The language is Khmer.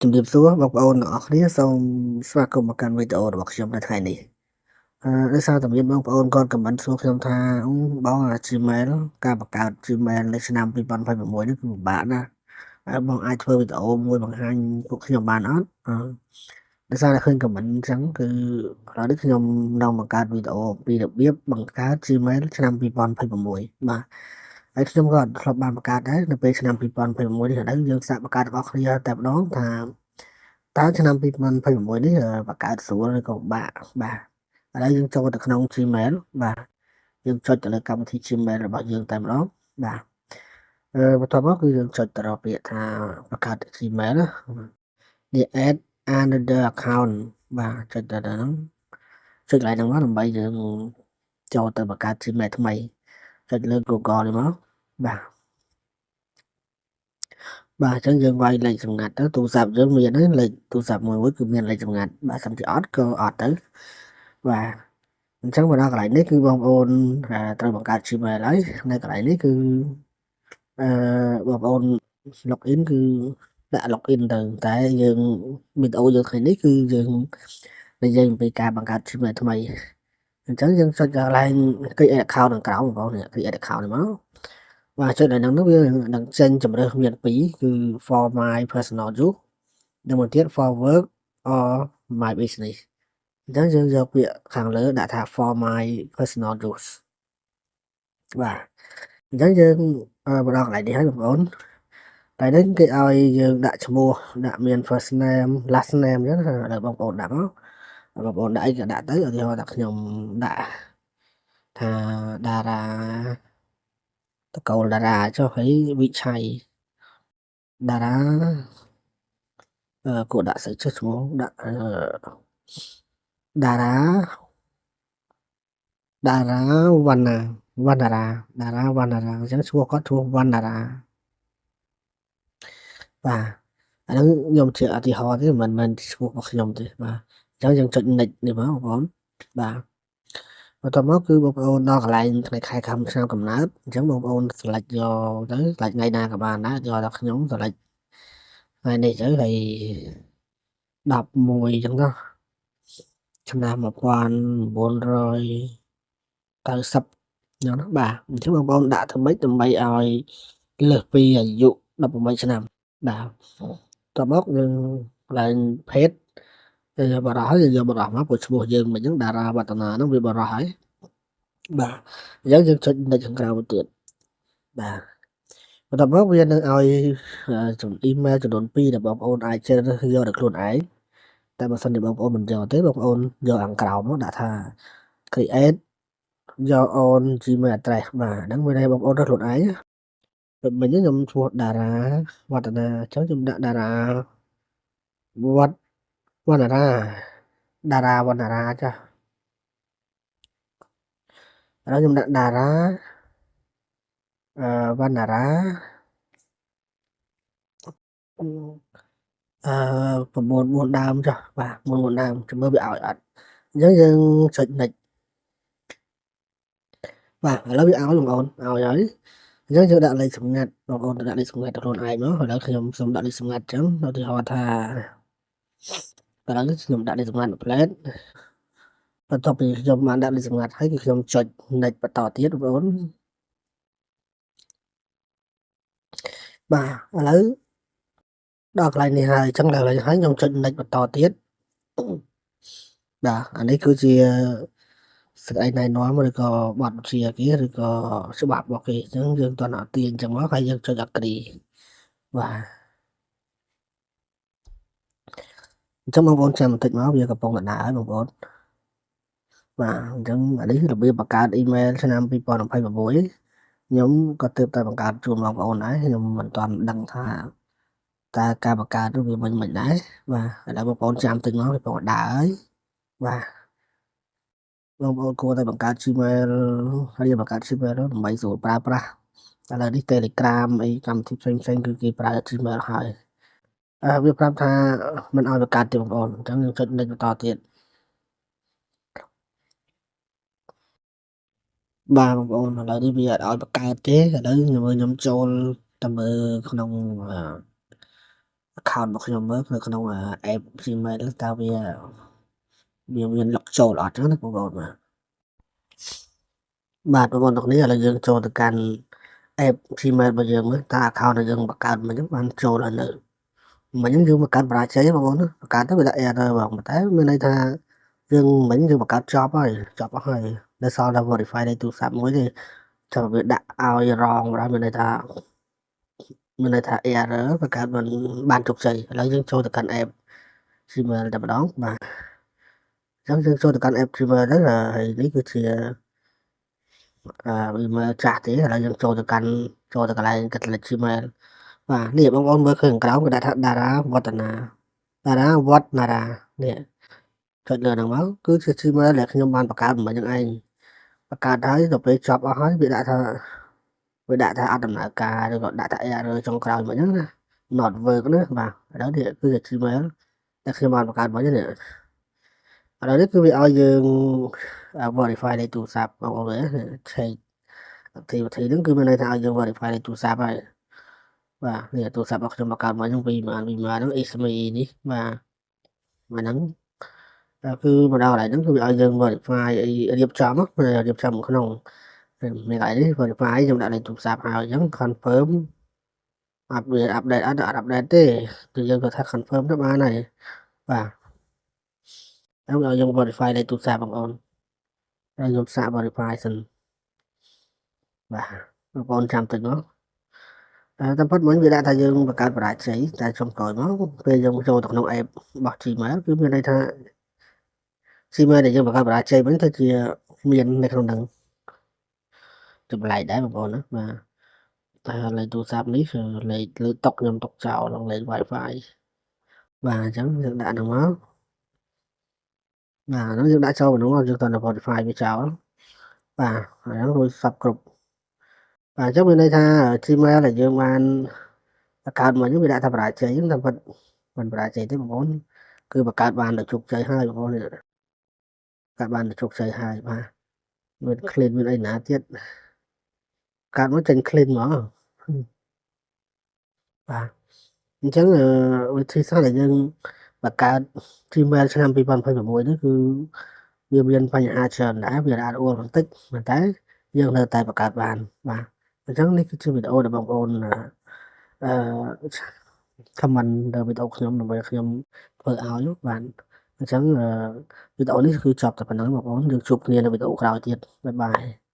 ជំរាបសួរបងប្អូនទាំងអស់គ្នាសូមស្វាគមន៍មកកាន់វីដេអូរបស់ខ្ញុំនៅថ្ងៃនេះដោយសារតែមានបងប្អូនគាត់ខមមិនសួរខ្ញុំថាបងGmail ការបង្កើត Gmail នៅឆ្នាំ2026នេះគឺពិបាកណាស់ហើយបងអាចធ្វើវីដេអូមួយបង្ហាញពួកខ្ញុំបានអត់ដោយសារតែឃើញខមមិនអញ្ចឹងគឺឥឡូវនេះខ្ញុំនឹងបង្កើតវីដេអូពីរបៀបបង្កើត Gmail ឆ្នាំ2026បាទហើយខ្ញុំក៏ធ្លាប់បានបង្កើតដែរនៅពេលឆ្នាំ2026នេះឥឡូវយើងសាកបង្កើតរបស់គ្នាតែម្ដងថាតើឆ្នាំ2026នេះបង្កើតស្រួលឬក៏ពិបាកបាទឥឡូវយើងចូលទៅក្នុង Gmail បាទយើងចុចទៅលើកម្មវិធី Gmail របស់យើងតែម្ដងបាទបន្ទាប់មកគឺយើងចុចទៅរកពាក្យថាបង្កើត Gmail ណានេះ add another account បាទចុចទៅហ្នឹងចុចកន្លែងហ្នឹងមកដើម្បីយើងចូលទៅបង្កើត Gmail ថ្មីចុចលើ Google នេះមកបាទអញ្ចឹងយើងវាយលេខសម្ងាត់ទៅទូរស័ព្ទយើងមានហើយលេខទូរស័ព្ទមួយគឺមានលេខសម្ងាត់បាទសិនជាអត់ក៏អត់ទៅបាទអញ្ចឹងមកដល់កន្លែងនេះគឺបងប្អូនត្រូវបង្កើត Gmail ហើយនៅកន្លែងនេះគឺបងប្អូន login គឺដាក់ login ទៅតែយើងវីដេអូយើងថ្ងៃនេះគឺយើងនិយាយអំពីការបង្កើត Gmail ថ្មីអញ្ចឹងយើងចុចកន្លែង create account ខាងក្រោមបងប្អូន create account នេះមកបាទចុចដល់ហ្នឹងវានឹងចេញជម្រើសមាន2គឺ for my personal use និងមួយទៀត for work or my business អញ្ចឹងយើងយកពាក្យខាងលើដាក់ថា for my personal use បាទអញ្ចឹងយើងមកដល់កន្លែងនេះហើយបងប្អូនតែនេះគេឲ្យយើងដាក់ឈ្មោះដាក់មាន first name last name អញ្ចឹងដល់បងប្អូនដាក់មកបងប្អូនដាក់អីក៏ដាក់ទៅឧទាហរណ៍ថាខ្ញុំដាក់ថាតារាតកូលតារាចុះហើយវិឆ័យតារាគួរដាក់ស្អីចុះឈ្មោះដាក់តារាវណ្ណាវណ្ណារាតារាវណ្ណារាអញ្ចឹងឈ្មោះគាត់ឈ្មោះវណ្ណារាបាទអាហ្នឹងខ្ញុំជាឧទាហរណ៍ទេមិនមែនឈ្មោះរបស់ខ្ញុំទេបាទអញ្ចឹងយើងចុច next នេះមកបងប្អូនបាទបន្ទាប់មកគឺបងប្អូនដល់កន្លែងថ្ងៃខែឆ្នាំកំណើតអញ្ចឹងបងប្អូន select យកទៅ select ថ្ងៃណាក៏បានដែរយកដល់ខ្ញុំ select ថ្ងៃនេះទៅហើយ11អញ្ចឹងទៅឆ្នាំ1990អញ្ចឹងណាបាទអញ្ចឹងបងប្អូនដាក់ធ្វើម៉េចដើម្បីឲ្យលើសពីអាយុ18ឆ្នាំបាទតបមកយើងកន្លែង page យើងបរោះហើយយើងយកបរោះមកព្រោះឈ្មោះយើងមិនអញ្ចឹងតារាវឌ្ឍនាហ្នឹងវាបរោះហើយបាទអញ្ចឹងយើងចុចនៅខាងក្រៅមួយទៀតបាទបន្ទាប់មកវានឹងឲ្យemail ចំនួន2ដែលបងប្អូនអាចជ្រើសរើសយកដោយខ្លួនឯងតែបើសិនជាបងប្អូនមិនយកទេបងប្អូនយកខាងក្រោមមកដាក់ថា create your own Gmail address បាទហ្នឹងមានន័យបងប្អូនរើសខ្លួនឯងដូចមិញខ្ញុំឈ្មោះតារាវឌ្ឍនាអញ្ចឹងខ្ញុំដាក់តារាវឌ្ឍវណ្ណារាតារាវណ្ណារាចាឥឡូវខ្ញុំដាក់តារាវណ្ណារា9 ដើមចុះបាទ9ដើមចាំមើលវាឲ្យអត់អញ្ចឹងយើងចុច next បាទឥឡូវវាឲ្យបងប្អូនឲ្យហើយអញ្ចឹងយើងដាក់លេខសម្ងាត់បងប្អូនដាក់លេខសម្ងាត់ទៅខ្លួនឯងមកឥឡូវខ្ញុំសូមដាក់លេខសម្ងាត់អញ្ចឹងឧទាហរណ៍ថាឥឡូវខ្ញុំដាក់លេខសម្ងាត់មួយផ្លែតបន្ទាប់ពីខ្ញុំបានដាក់លេខសម្ងាត់ហើយគឺខ្ញុំចុច next បន្តទៀតបងប្អូនបាទឥឡូវដល់កន្លែងនេះហើយអញ្ចឹងដល់កន្លែងហើយខ្ញុំចុច next បន្តទៀតបាទអានេះគឺជាសេចក្តីណែនាំឬក៏បទបញ្ជាគេឬក៏ច្បាប់របស់គេអញ្ចឹងយើងតើអត់ទាញអញ្ចឹងមកហើយយើងចុច agree បាទអញ្ចឹងបងប្អូនចាំបន្តិចមកវាកំពុងដំណើរហើយបងប្អូនបាទអញ្ចឹងអានេះរបៀបបង្កើត email ឆ្នាំ2026ខ្ញុំក៏ទើបតែបង្កើតជូនបងប្អូនដែរខ្ញុំមិនទាន់ដឹងថាតើការបង្កើតនោះវាមិនដែរបាទឥឡូវបងប្អូនចាំតិចមកវាកំពុងដើរហើយបាទបងប្អូនគួរតែបង្កើត Gmail ហើយបង្កើត Gmail ដើម្បីស្រួលប្រើប្រាស់ឥឡូវនេះ Telegram អីកម្មវិធីផ្សេងៗគឺគេប្រើ Gmail ហើយវាប្រាប់ថាមិនឲ្យបង្កើតទេបងប្អូនអញ្ចឹងយើងចុច next បន្តទៀតបាទបងប្អូនឥឡូវនេះវាអត់ឲ្យបង្កើតទេឥឡូវខ្ញុំចូលទៅមើលក្នុង account របស់ខ្ញុំមើលនៅក្នុង app Gmail តើវាមានលុកចូលអត់ចឹងណាបងប្អូនបាទបងប្អូនទាំងនេះឥឡូវយើងចូលទៅកាន់ app Gmail របស់យើងមើលតើ account ដែលយើងបង្កើតមិញហ្នឹងបានចូលហើយនៅមិញហ្នឹងយើងបង្កើតបរាជ័យបងប្អូនបង្កើតទៅវាដាក់ error បងប៉ុន្តែមានន័យថាយើងមិញយើងបង្កើតចប់អស់ហើយនៅសល់តែ verify លេខទូរស័ព្ទមួយទេចាំវាដាក់ឲ្យ wrong បណ្ដោយមានន័យថា error បង្កើតមិនបានជោគជ័យឥឡូវយើងចូលទៅកាន់ app Gmail តែម្ដងបាទអញ្ចឹងយើងចូលទៅកាន់ app Gmail ទៅហើយនេះគឺជា email ចាស់ទេឥឡូវយើងចូលទៅកន្លែង Catalyst Gmail បាទនេះបងប្អូនមើលឃើញខាងក្រោមគេដាក់ថា Dara Watana នេះចុចលើហ្នឹងមកគឺជា Gmail ដែលខ្ញុំបានបង្កើតមិញហ្នឹងឯងបង្កើតហើយដល់ពេលចប់អស់ហើយវាដាក់ថាអត់ដំណើរការឬក៏ដាក់ថា error ចុងក្រោយមិញហ្នឹងណា not work ណាបាទឥឡូវនេះគឺជា Gmail ដែលខ្ញុំបានបង្កើតមិញនេះឥឡូវនេះគឺវាឲ្យយើង verify លេខទូរស័ព្ទបងប្អូនណា check activity ហ្នឹងគឺមានន័យថាឲ្យយើង verify លេខទូរស័ព្ទហើយបាទនេះទូរស័ព្ទរបស់ខ្ញុំបង្កើតមកហ្នឹងពីម៉ានហ្នឹង Isme នេះបាទហ្នឹងគឺមកដល់កន្លែងហ្នឹងគឺវាឲ្យយើង verify រៀបចំក្នុងមានកន្លែងនេះ verify ខ្ញុំដាក់លេខទូរស័ព្ទហើយអញ្ចឹង confirm អត់វាអាប់ដេតអត់អាប់ដេតទេគឺយើងគាត់ថា confirm ទៅបានហើយបាទហើយឲ្យយើង verify លេខទូរស័ព្ទបងប្អូនហើយខ្ញុំសាក verify សិនបាទបងប្អូនចាំតិចមកតាមពិតមិញវាដាក់ថាយើងបង្កើតបរាជ័យតែចុងក្រោយមកពេលយើងចូលទៅក្នុង app របស់ Gmail គឺមានន័យថា Gmail ដែលយើងបង្កើតបរាជ័យមិញទៅជាមាននៅក្នុងហ្នឹងចម្លែកដែរបងប្អូនណាបាទតែលេខទូរស័ព្ទនេះគឺលេខលើតុខ្ញុំទុកចោលលេខ Wi-Fi បាទអញ្ចឹងយើងដាក់ហ្នឹងមកបាទហ្នឹងយើងដាក់ចូលក្នុងយើងទៅ Spotify វាចោលបាទហើយហ្នឹងរួចសពគ្រប់បាទអញ្ចឹងមានន័យថា Gmail ដែលយើងបានបង្កើតមកហ្នឹងវាដាក់ថាបរាជ័យហ្នឹងតែពិតមិនបរាជ័យទេបងប្អូនគឺបង្កើតបានដោយជោគជ័យហើយបងប្អូននេះបង្កើតបានដោយជោគជ័យហើយបាទមាន clean មានអីណាទៀតកើតមកចេញ clean ហ្មងបាទអញ្ចឹងវិធីសាស្ត្រដែលយើងបង្កើត Gmail ឆ្នាំ2026នេះគឺវាមានបញ្ហាច្រើនដែរវារអាក់រអួលបន្តិចប៉ុន្តែយើងនៅតែបង្កើតបានបាទអញ្ចឹងនេះគឺជាវីដេអូដែលបងប្អូនអឺ comment លើវីដេអូខ្ញុំដើម្បីខ្ញុំធ្វើឲ្យបានអញ្ចឹងវីដេអូនេះគឺចប់តែប៉ុណ្្នឹងបងប្អូនយើងជួបគ្នានៅវីដេអូក្រោយទៀតបាយបាយ